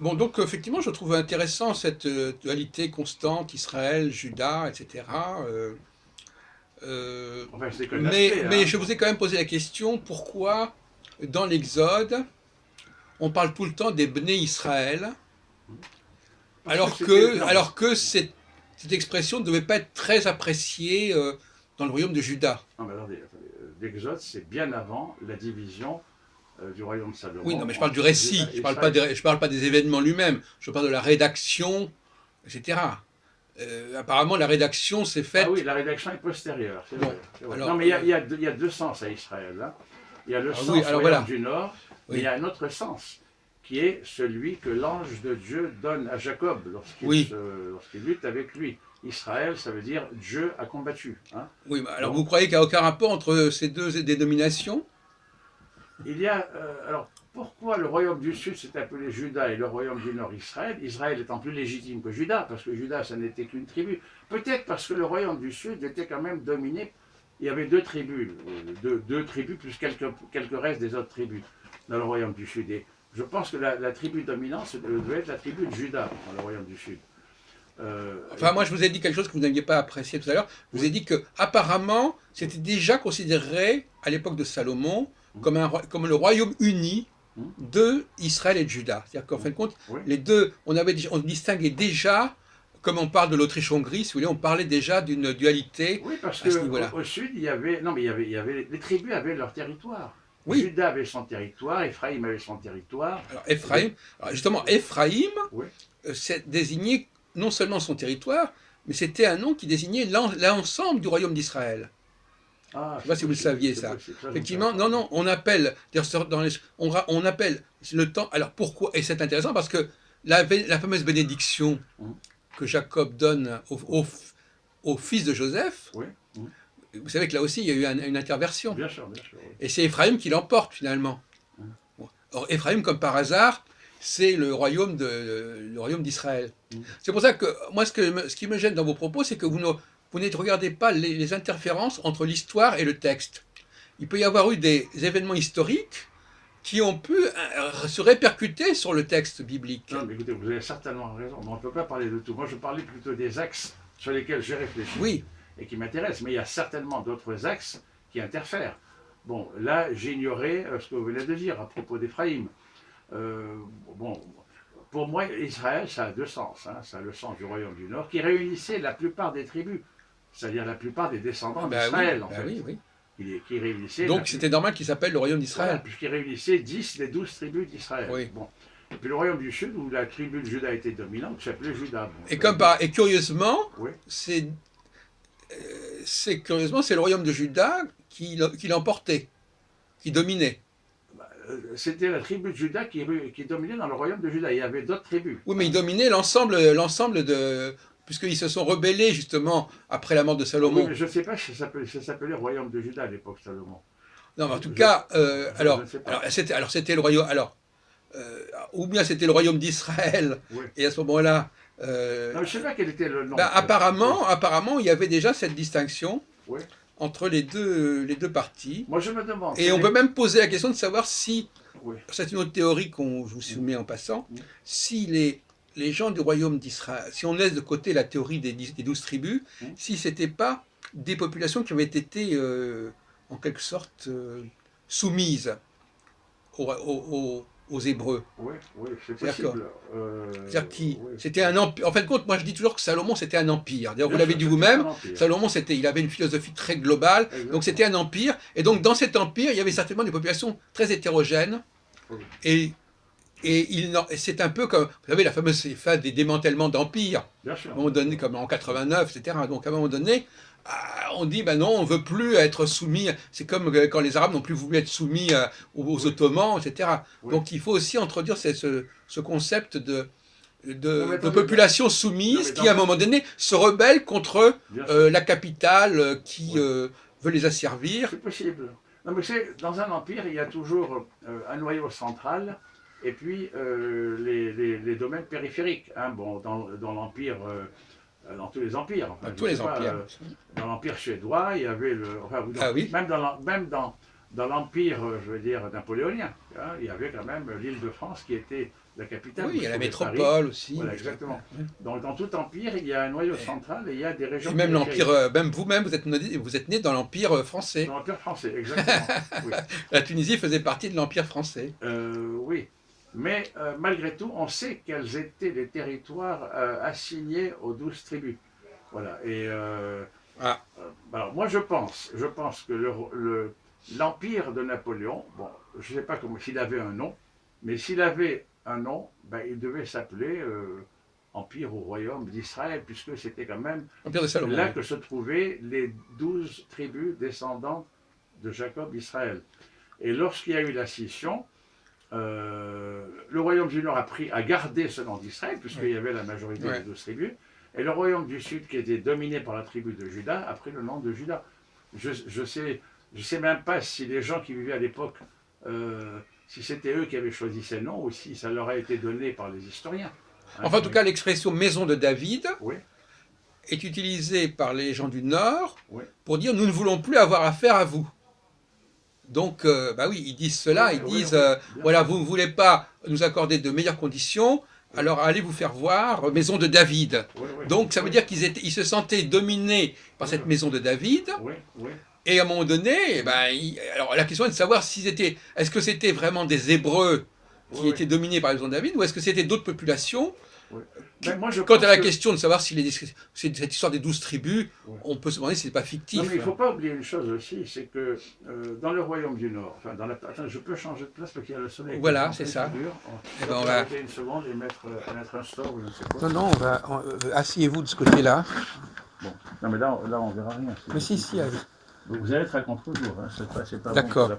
Bon, donc effectivement, je trouve intéressant cette dualité constante, Israël, Juda, etc. Enfin, c'est qu'un Mais, aspect, mais hein. je vous ai quand même posé la question, pourquoi dans l'Exode, on parle tout le temps des Bnei Israël, Parce que c'était. Non, mais alors que cette expression ne devait pas être très appréciée dans le royaume de Juda. non, mais attendez, l'Exode, c'est bien avant la division du royaume de Oui, non, Salomon mais je parle du entre récit, Juda et Israël. je parle pas des événements lui-même, je parle de la rédaction, etc. Apparemment, la rédaction s'est Ah oui, faite. la rédaction est postérieure, c'est Bon, vrai, c'est vrai. Non, alors, mais il y a deux sens à Israël, hein. Il y a le oui, sens alors royaume voilà, du Nord, mais il y oui, a un autre sens, qui est celui que l'ange de Dieu donne à Jacob oui, lorsqu'il lutte avec lui. Israël, ça veut dire Dieu a combattu, hein. oui. Alors, vous Donc, croyez qu'il n'y a aucun rapport entre ces deux dénominations? il y a. Alors, pourquoi le royaume du Sud s'est appelé Juda et le royaume du Nord Israël? Israël étant plus légitime que Juda, parce que Juda, ça n'était qu'une tribu. Peut-être parce que le royaume du Sud était quand même dominé. Il y avait deux tribus, deux tribus plus quelques restes des autres tribus dans le royaume du Sud. Et je pense que la tribu dominante devait être la tribu de Juda dans le royaume du Sud. Et Enfin, moi, puis, je vous ai dit quelque chose que vous n'aviez pas apprécié tout à l'heure. Je vous oui, ai dit que, apparemment, oui. c'était déjà considéré, à l'époque de Salomon, Hum, comme le royaume uni hum, de Israël et de Juda. C'est-à-dire qu'en fin hum, de compte, oui. les deux, on distinguait déjà, comme on parle de l'Autriche-Hongrie, si vous voulez, on parlait déjà d'une dualité Oui, parce à ce que niveau-là. au sud, il y avait. Non, mais les tribus avaient leur territoire. Oui. Juda avait son territoire, Ephraïm avait son territoire. Alors, Les... justement, Ephraïm Oui. désignait non seulement son territoire, mais c'était un nom qui désignait l'ensemble du royaume d'Israël. Ah, Je ne sais pas c'est si vous le possible, saviez c'est ça. possible. Ça, je ne savais Effectivement, pas. non, Oui. non, on appelle, on appelle le temps. Alors pourquoi? Et c'est intéressant parce que la fameuse bénédiction Hum, que Jacob donne oui, au fils de Joseph, oui, hum. vous savez que là aussi il y a eu une interversion. Bien sûr, oui. Et c'est Éphraïm qui l'emporte finalement. Hum, Bon. Or Éphraïm, comme par hasard, c'est le royaume d'Israël. hum. C'est pour ça que moi, ce qui me gêne dans vos propos, c'est que vous ne regardez pas les interférences entre l'histoire et le texte. Il peut y avoir eu des événements historiques qui ont pu se répercuter sur le texte biblique. Non, mais écoutez, vous avez certainement raison. Mais on ne peut pas parler de tout. Moi, je parlais plutôt des axes sur lesquels j'ai réfléchi Oui, et qui m'intéressent. Mais il y a certainement d'autres axes qui interfèrent. Bon, là, j'ignorais ce que vous venez de dire à propos d'Éphraïm. Euh, bon, pour moi, Israël, ça a deux sens, hein. Ça a le sens du royaume du Nord, qui réunissait la plupart des tribus, c'est-à-dire la plupart des descendants d'Israël, en bah oui, fait. oui. Qui réunissait la Donc plus. c'était normal qu'il s'appelle le royaume Voilà, d'Israël. puisqu'il réunissait 10 des 12 tribus d'Israël. Oui. Bon. Et puis le royaume du Sud, où la tribu de Juda était dominante, s'appelait Juda. Et curieusement, Oui. c'est curieusement c'est le royaume de Juda qui l'emportait, qui dominait. C'était la tribu de Juda qui dominait dans le royaume de Juda. Il y avait d'autres tribus, Oui, mais il hein. dominait l'ensemble de puisqu'ils se sont rebellés justement après la mort de Ah oui, Salomon. mais je ne sais pas si ça s'appelait royaume de Juda à l'époque, Salomon. Non, mais en Je, tout je, cas, je ne sais pas. c'était le royaume. Ou bien c'était le royaume d'Israël. Oui. Et à ce moment-là, Non, je ne sais pas quel était le nom. Oui, apparemment, il y avait déjà cette distinction oui. entre les deux parties. Moi, je me demande, Et on peut même poser la question de savoir si, Oui. c'est une autre théorie qu'on je vous Mm, soumets en passant, mm, si les gens du royaume d'Israël, si on laisse de côté la théorie des 12 tribus, mm. si c'était pas des populations qui avaient été en quelque sorte soumises aux Hébreux. Oui, oui, c'est C'est-à-dire possible. Oui, c'était un empire. En fin de compte, moi je dis toujours que Salomon c'était un empire. D'ailleurs, vous bien l'avez sûr, dit c'était un vous-même, empire. Salomon il avait une philosophie très globale, donc c'était Exactement. un empire. Et donc dans cet empire, il y avait certainement des populations très hétérogènes. Oui, Et, c'est un peu comme, vous savez, la fameuse phase des démantèlements d'empires, bien à un sûr, moment bien donné, sûr. comme en 89, etc. Donc à un moment donné, on dit, ben non, on veut plus être soumis. C'est comme quand les Arabes n'ont plus voulu être soumis aux Oui, Ottomans, etc. oui. Donc il faut aussi introduire ce concept Non, mais de attendez, population non, soumise mais qui, à un dans un. moment donné, se rebelle contre Bien sûr, la capitale qui oui. veut les asservir. C'est possible. Non, mais c'est, dans un empire, il y a toujours un noyau central et puis les domaines périphériques, hein. Bon, dans l'empire, dans tous les empires, enfin, je Tous ne sais les pas, empires. dans l'empire suédois, il y avait le. Enfin, Ah oui, même dans dans l'empire, je veux dire, napoléonien. Hein, il y avait quand même l'Île-de-France qui était la capitale. Oui, il y a la Paris. métropole aussi. Voilà, exactement. Oui. Donc dans tout empire, il y a un noyau central et il y a des régions Et même périphériques. l'Empire, même vous-même, vous êtes né dans l'Empire français. Dans l'empire français, exactement. Oui. La Tunisie faisait partie de l'Empire français. Oui. Mais malgré tout, on sait quels étaient les territoires assignés aux 12 tribus. Voilà. Et Ah, alors moi je pense que l'empire de Napoléon, bon, je ne sais pas s'il avait un nom, mais s'il avait un nom, ben, il devait s'appeler Empire ou Royaume d'Israël, puisque c'était quand même l'Empire de Salomon. là Oui. que se trouvaient les 12 tribus descendantes de Jacob Israël. Et lorsqu'il y a eu la scission, le royaume du Nord a gardé ce nom d'Israël, puisqu'il y avait la majorité des 12 tribus, et le royaume du Sud, qui était dominé par la tribu de Juda, a pris le nom de Juda. Je sais même pas si les gens qui vivaient à l'époque, si c'était eux qui avaient choisi ces noms, ou si ça leur a été donné par les historiens. Hein, Enfin, en tout cas, l'expression maison de David oui, est utilisée par les gens du Nord oui. pour dire nous ne voulons plus avoir affaire à vous. Donc, bah oui, ils disent cela, Oui, ils oui, disent oui, voilà, sûr. vous ne voulez pas nous accorder de meilleures conditions, alors allez vous faire voir, maison de David. Oui, oui, Donc, ça veut oui. dire ils se sentaient dominés par cette maison de David, Oui, oui. et à un moment donné, eh ben, alors la question est de savoir est-ce que c'était vraiment des Hébreux qui Oui, étaient dominés par la maison de David, ou est-ce que c'était d'autres populations. oui. Ben, moi, je Quant pense à la que... question de savoir si cette histoire des 12 tribus, Oui. on peut se demander si c'est pas Non, fictif. mais il ne faut pas oublier une chose aussi, c'est que dans le royaume du Nord, enfin, attends, je peux changer de place parce qu'il y a le soleil. Voilà, qui c'est est ça. dur. Eh On ben, on peut va... arrêter une seconde et mettre un store ou je ne sais quoi. Non, non, asseyez-vous de ce côté-là. Bon, non, mais là on verra rien. Mais si, allez. Vous allez être à contre-jour, hein. C'est pas bon D'accord. pour la